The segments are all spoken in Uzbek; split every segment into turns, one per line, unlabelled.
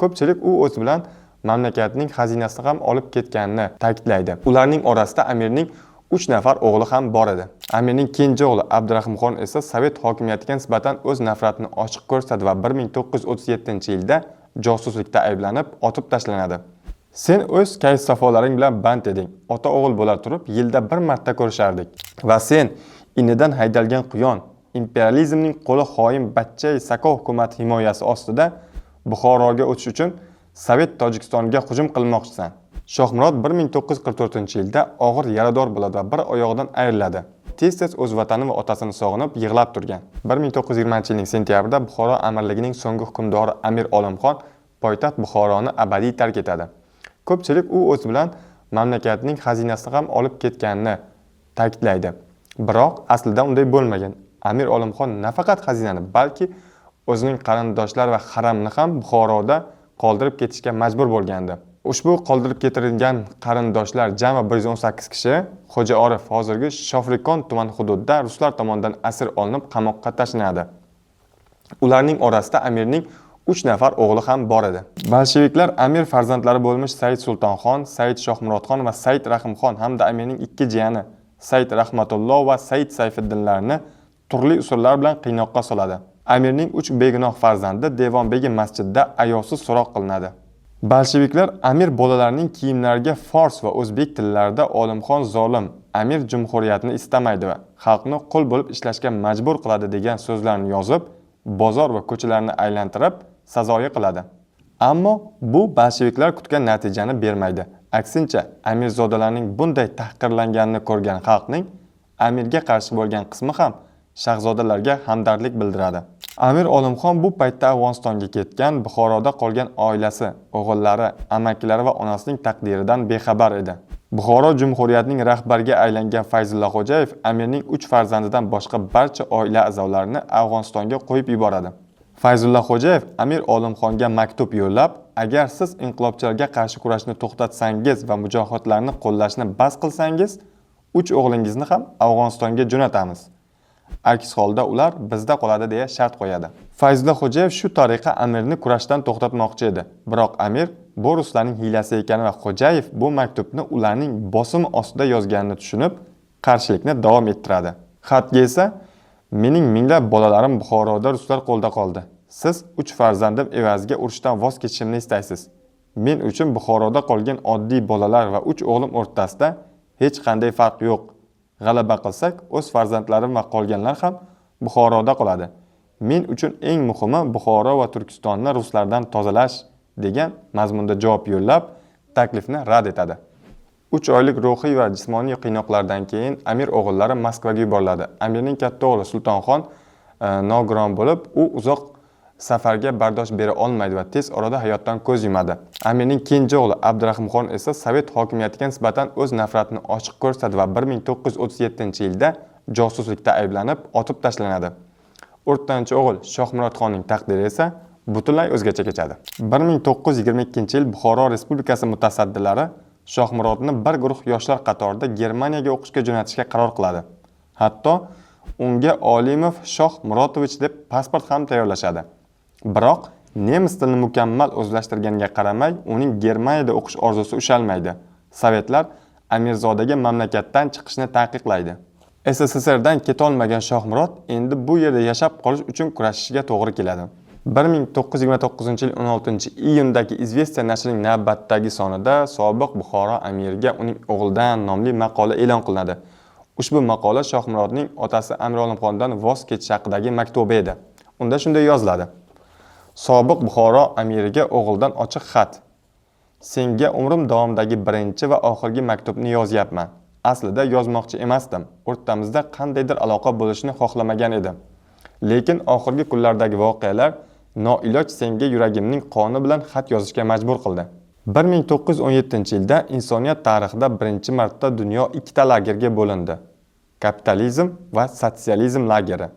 Ko'pchilik u o'zi bilan mamlakatning xazinasini ham olib ketganini ta'kidlaydi. Ularning orasida amirning 3 nafar o'g'li ham bor edi. Amirning kenja o'g'li Abdurahimxon esa sovet hokimiyatiga nisbatan o'z nafratini ochiq ko'rsatdi va 1937-yilda josuslikda ayblanib, otib tashlanadi. Sen o'z kayf safolaring bilan band eding. Ota o'g'il bo'lar turib, yilda bir marta ko'rishardik. Va sen inidan haydalgan quyon, imperializmning qo'li xoin Bachchay Sako hukumati himoyasi ostida Buxoroga o'tish uchun Sovet Tojikistoniga hujum qilmoqchisan. Shohmurod 1944-yilda og'ir yarador bo'ladi va bir oyog'idan ayriladi. Tez-tez o'z vatani va otasini sog'inib, yig'lab turgan. 1920-yilning sentyabrida Buxoro amirligining so'nggi hukmdori Amir Olimxon poytaxt Buxoroni abadiy tark etadi. Ko'pchilik u o'zi bilan mamlakatning xazinasini ham olib ketganini ta'kidlaydi. Biroq aslida unday bo'lmagan. Amir Olimxon nafaqat xazinani, balki o'zining qarindoshlari va haramni ham Buxoroda qoldirib ketishga majbur bo'lgandi. Ushbu qoldirib ketirilgan qarindoshlar jami 118 kishi Xo'ja Orif hozirgi Shofirkon tuman hududida ruslar tomonidan asir olinib qamoqqa tashlanadi. Ularning orasida amirning 3 nafar o'g'li ham bor edi. Bolsheviklar amir farzandlari bo'lmish Said Sultonxon, Said Shohmurodxon va Said Rahimxon hamda amirning 2 jiyani Said Rahmatulloh va Said Sayfiddinlarni turli usullar bilan qiynoqqa soladi. Amirning 3 begunoh farzandi Devonbegi masjidida ayovsiz so'roq qilinadi. Bolsheviklar amir bolalarining kiyimlariga fors va o'zbek tillarida Olimxon zolim, amir jumhuriyatni istamaydi va xalqni qul bo'lib ishlashga majbur qiladi degan so'zlarni yozib, bozor va ko'chalarni aylantirib, sazoyi qiladi. Ammo bu bolsheviklar kutgan natijani bermaydi. Aksincha, amirzodalarning bunday tahqirlanganini ko'rgan xalqning amirga qarshi bo'lgan qismi ham shahzodalarga hamdardlik bildiradi. Amir Olimxon bu paytda Afg'onistonga ketgan, Buxoroda qolgan oilasi, o'g'illari, amakilari va onasining taqdiridan bexabar edi. Buxoro jumhuriyatining rahbariga aylangan Fayzulla Xo'jayev amirning 3 farzandidan boshqa barcha oila a'zolarini Afg'onistonga qo'yib yuboradi. Fayzulla Xo'jayev Amir Olimxonga maktub yo'llab, agar siz inqilobchilarga qarshi kurashni to'xtatsangiz va mujohidlarni qo'llashni bas qilsangiz, 3 o'g'lingizni ham Afg'onistonga jo'natamiz. Aks holda ular bizda qoladi deya shart qo'yadi. Fayzulla Xo'jayev shu tariqa amirni kurashdan to'xtatmoqchi edi. Biroq amir bu ruslarning hiylasi ekani va Xo'jayev bu maktubni ularning bosimi ostida yozganini tushunib, qarshilikni davom ettiradi. Xatga esa mening minglab bolalarim Buxoroda ruslar qo'lda qoldi. Siz 3 farzandim evaziga urushdan voz kechishimni istaysiz. Men uchun Buxoroda qolgan oddiy bolalar va 3 o'g'lim o'rtasida hech qanday farq yo'q. G'alaba qilsak, o'z farzandlarim va qolganlar ham Buxoroda qoladi. Men uchun eng muhimi Buxoro va Turkistonni ruslardan tozalash degan mazmunda javob yo'llab, taklifni rad etadi. 3 oylik ruhiy va jismoniy qiynoqlardan keyin amir o'g'illari Moskvaga yuboriladi. Amirning katta o'g'li Sultonxon nogiron bo'lib, u uzoq safarga bardosh bera olmaydi va tez orada hayotdan ko'z yumadi. Amirning kenja o'g'li Abdurahimxon esa sovet hokimiyatiga nisbatan o'z nafratini ochiq ko'rsatdi va 1937-yilda josuslikda ayblanib, otib tashlanadi. O'rtanchi o'g'il Shohmurodxonning taqdiri esa butunlay o'zgacha kechadi. 1922-yil Buxoro Respublikasi mutasaddilari Shohmurodni bir guruh yoshlar qatorida Germaniyaga o'qishga jo'natishga qaror qiladi. Hatto unga Olimov Shoh Murodovich deb pasport ham tayyorlashadi. Biroq nemis tilini mukammal o'zlashtirganiga qaramay, uning Germaniyada o'qish orzusi ushalmaydi. Sovetlar amirzodaga mamlakatdan chiqishni taqiqlaydi. SSSRdan ketolmagan Shohmurod endi bu yerda yashab qolish uchun kurashishga to'g'ri keladi. 1929-yil 16-iyundagi Izvestiya nashrining navbatdagi sonida sobiq Buxoro amiriga uning o'g'lidan nomli maqola e'lon qilinadi. Ushbu maqola Shohmurodning otasi Amir Olimxondan voz kechish haqidagi maktubi edi. Unda shunday yoziladi: Sobiq Buxoro amiriga o'g'ildan ochiq xat. Senga umrim davomidagi birinchi va oxirgi maktubni yozyapman. Aslida yozmoqchi emasdim. O'rtamizda qandaydir aloqa bo'lishini xohlamagan edim. Lekin oxirgi kunlardagi voqealar noiloj senga yuragimning qoni bilan xat yozishga majbur qildi. 1917-yilda insoniyat tarixida birinchi marta dunyo ikkita lagerga bo'lindi. Kapitalizm va sotsializm lageri.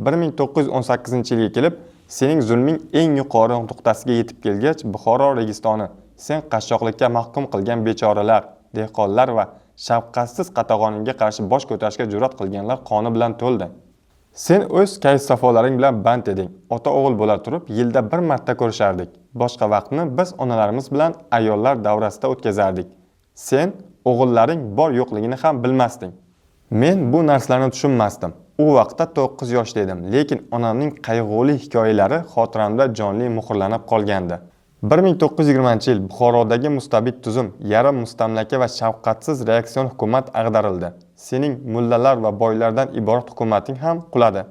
1918-yilga kelib, sening zulming eng yuqori nuqtasiga yetib kelgach, Buxoro registoni sen qashshoqlikka mahkum qilgan bechoralar, dehqonlar va shafqatsiz qatag'oningga qarshi bosh ko'tarishga jur'at qilganlar qoni bilan to'ldi. Sen o'z kayf safolaring bilan band eding. Ota-o'g'il bo'la turib, yilda bir marta ko'rishardik. Boshqa vaqtni biz onalarimiz bilan ayollar davrasida o'tkazardik. Sen o'g'illaring bor yo'qligini ham bilmasding. Men bu narsalarni tushunmasdim. U vaqtda 9 yoshda edim, lekin onamning qayg'uli hikoyalari xotiramda jonli muhrlanib qolgandi. 1920-yil Buxorodagi mustabid tuzum, yarim mustamlaka va shafqatsiz reaksion hukumat ag'darildi. Sening mullalar va boylardan iborat hukumating ham quladi.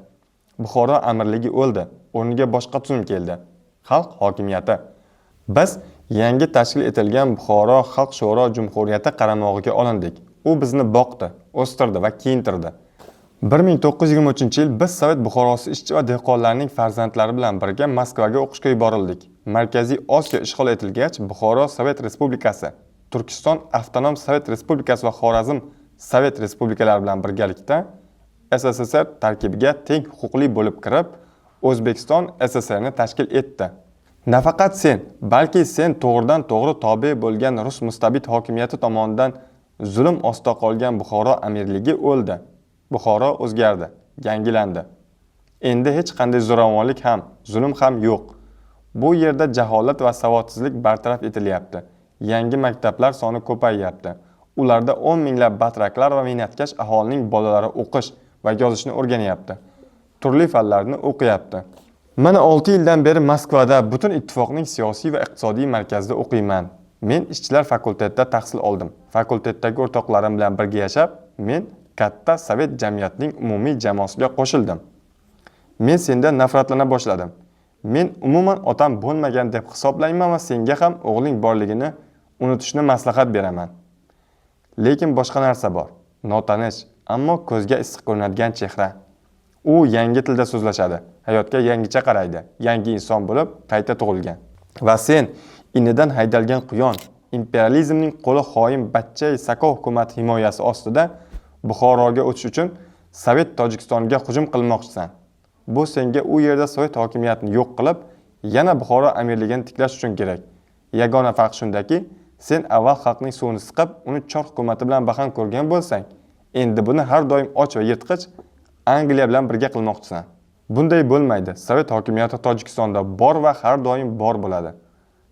Buxoro amirligi o'ldi, o'rniga boshqa tuzum keldi. Xalq hokimiyati. Biz yangi tashkil etilgan Buxoro Xalq Shuro Jumhuriyati qaramog'iga olindik. U bizni boqdi, o'stirdi va kiyintirdi. 1923-yil biz Sovet Buxorosi ishchi va dehqonlarining farzandlari bilan birga Moskvaga o'qishga yuborildik. Markaziy Osiyo ishg'ol etilgach, Buxoro Sovet Respublikasi, Turkiston Avtonom Sovet Respublikasi va Xorazm Sovet Respublikalari bilan birgalikda SSSR tarkibiga teng huquqli bo'lib kirib, O'zbekiston SSRni tashkil etdi. Nafaqat sen, balki sen to'g'ridan to'g'ri tobe bo'lgan Rus mustabid hokimiyati tomonidan zulm ostida qolgan Buxoro amirligi o'ldi. Buxoro o'zgardi, yangilandi. Endi hech qanday zo'ravonlik ham, zulm ham yo'q. Bu yerda jaholat va savodsizlik bartaraf etilyapti. Yangi maktablar soni ko'payyapti. Ularda 10 minglab batraklar va mehnatkash aholining bolalari o'qish va yozishni o'rganyapti. Turli fanlarni o'qiyapti. Mana 6 yildan beri Moskvada butun ittifoqning siyosiy va iqtisodiy markazida o'qiyman. Men ishchilar fakultetida tahsil oldim. Fakultetdagi o'rtoqlarim bilan birga yashab, men katta sovet jamiyatining umumiy jamoasiga qo'shildim. Men sendan nafratlana boshladim. Men umuman otam bo'lmagan deb hisoblayman va senga ham o'g'ling borligini unutishni maslahat beraman. Lekin boshqa narsa bor. Notanish, ammo ko'zga issiq ko'rinadigan chehra. U yangi tilda so'zlashadi, hayotga yangicha qaraydi, yangi inson bo'lib qayta tug'ilgan. Va sen inidan haydalgan quyon, imperializmning qo'li xoin Bachchay Sako hukumati himoyasi ostida Buxoroga o'tish uchun Sovet Tojikistoniga hujum qilmoqchisan. Bu senga u yerda Sovet hokimiyatini yo'q qilib, yana Buxoro amirligini tiklash uchun kerak. Yagona farq shundaki, sen avval xalqning suvini siqib, uni chor hukumati bilan baham ko'rgan bo'lsang, endi buni har doim och va yirtqich Angliya bilan birga qilmoqchisan. Bunday bo'lmaydi. Sovet hokimiyati Tojikistonda bor va har doim bor bo'ladi.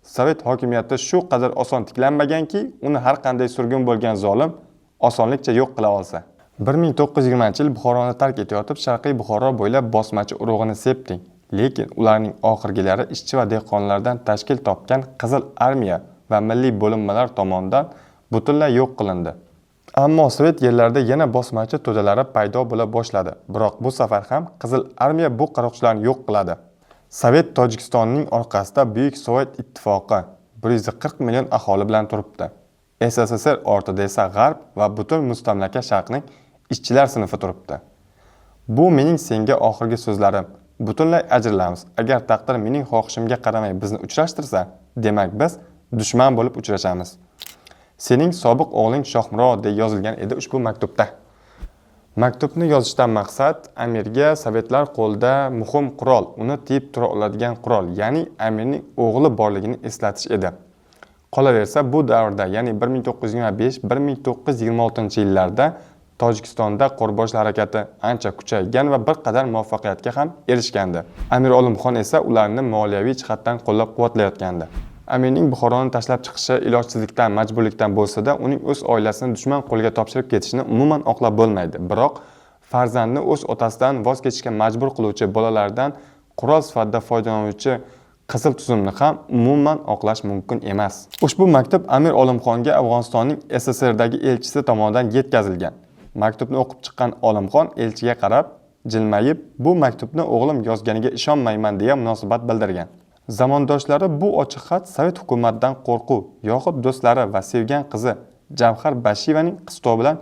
Sovet hokimiyati shu qadar oson tiklanmaganki, uni har qanday surgun bo'lgan zolim osonlikcha yo'q qila olsa. 1920-yil Buxoroni tark etayotib, Sharqiy Buxoro bo'ylab bosmachi urug'ini sepding. Lekin ularning oxirgilari ishchi va dehqonlardan tashkil topgan Qizil armiya va milliy bo'linmalar tomonidan butunlay yo'q qilindi. Ammo Sovet yerlarida yana bosmachi to'dalari paydo bo'la boshladi. Biroq bu safar ham Qizil armiya bu qaroqchilarni yo'q qiladi. Sovet Tojikistonning orqasida Buyuk Sovet ittifoqi 140 million aholi bilan turibdi. SSSR ortida esa G'arb va butun mustamlaka Sharqning ishchilar sinfi turibdi. Bu mening senga oxirgi so'zlarim. Butunlay ajralamiz. Agar taqdir mening xohishimga qaramay bizni uchrashtirsa, demak biz dushman bo'lib uchrashamiz. Sening sobiq o'g'ling Shohmurod deb yozilgan edi ushbu maktubda. Maktubni yozishdan maqsad amirga sovetlar qo'lida muhim qurol, uni tiyib tura oladigan qurol, ya'ni amirning o'g'li borligini eslatish edi. Qolaversa bu davrda, ya'ni 1925-1926-yillarda Tojikistonda qo'rboshlar harakati ancha kuchaygan va bir qadar muvaffaqiyatga ham erishgandi. Amir Olimxon esa ularni moliyaviy jihatdan qo'llab-quvvatlayotgandi. Amirning Buxoroni tashlab chiqishi ilojsizlikdan, majburlikdan bo'lsa-da, uning o'z oilasini dushman qo'liga topshirib ketishini umuman oqlab bo'lmaydi. Biroq farzandni o'z otasidan voz kechishga majbur qiluvchi bolalardan qurol sifatida foydalanuvchi qizil tuzumni ham umuman oqlash mumkin emas. Ushbu maktub Amir Olimxonga Afg'onistonning SSRdagi elchisi tomonidan yetkazilgan. Maktubni o'qib chiqqan Olimxon elchiga qarab, jilmayib, bu maktubni o'g'lim yozganiga ishonmayman deya munosabat bildirgan. Zamondoshlari bu ochiq xat Sovet hukumatidan qo'rquv yoxud do'stlari va sevgan qizi Javhar Bashiyevaning qistovi bilan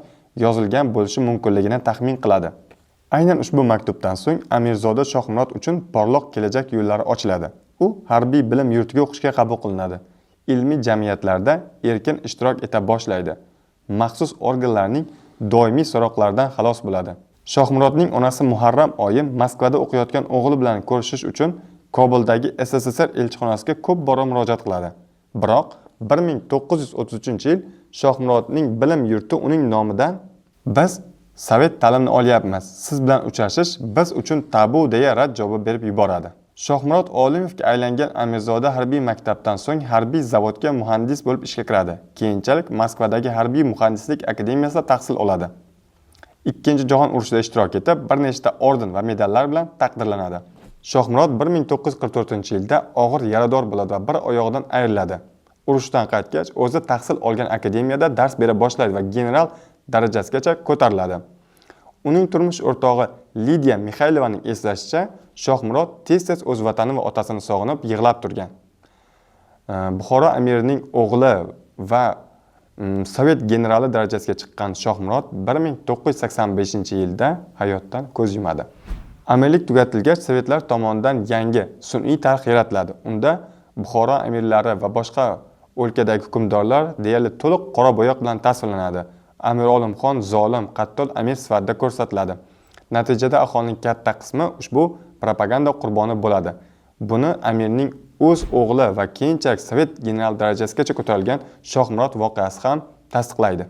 yozilgan bo'lishi mumkinligini taxmin qiladi. Aynan ushbu maktubdan so'ng Amirzoda Shohmurod uchun porloq kelajak yo'llari ochiladi. U harbiy bilim yurtiga o'qishga qabul qilinadi. Ilmiy jamiyatlarda erkin ishtirok eta boshlaydi. Maxsus organlarning doimiy so'roqlaridan xalos bo'ladi. Shohmurodning onasi Muharram oyi Moskvada o'qiyotgan o'g'li bilan ko'rishish uchun Kobuldagi SSSR elchixonasiga ko'p bora murojaat qiladi. Biroq 1933-yil Shohmurodning bilim yurti uning nomidan biz Sovet ta'limni olyapmiz, siz bilan uchrashish biz uchun tabu deya rad javobi berib yuboradi. Shohmurod Olimovga aylangan Amirzodam harbiy maktabdan so'ng harbiy zavodga muhandis bo'lib ishga kiradi. Keyinchalik Moskvadagi harbiy muhandislik akademiyasida tahsil oladi. Ikkinchi jahon urushida ishtirok etib, bir nechta orden va medallar bilan taqdirlanadi. Shohmurod 1944-yilda og'ir yarador bo'ladi va bir oyog'idan ayriladi. Urushdan qaytgach, o'zi tahsil olgan akademiyada dars bera boshlaydi va general darajasigacha ko'tariladi. Uning turmush o'rtog'i Lidiya Mixaylovaning eslashicha, Shohmurod tez-tez o'z vatani va otasini sog'inib yig'lab turgan. Buxoro amirining o'g'li va Sovet generali darajasiga chiqqan Shohmurod 1985-yilda hayotdan ko'z yumadi. Amirlik tugatilgach, sovetlar tomonidan yangi sun'iy tarix yaratiladi. Unda Buxoro amirlari va boshqa o'lkadagi hukmdorlar deyarli to'liq qora bo'yoq bilan tasvirlanadi. Amir Olimxon zolim, qattol amir sifatida ko'rsatiladi. Natijada aholining katta qismi ushbu propaganda qurboni bo'ladi. Buni amirning o'z o'g'li va keyinchalik sovet general darajasigacha ko'tarilgan Shohmurod voqeasi ham tasdiqlaydi.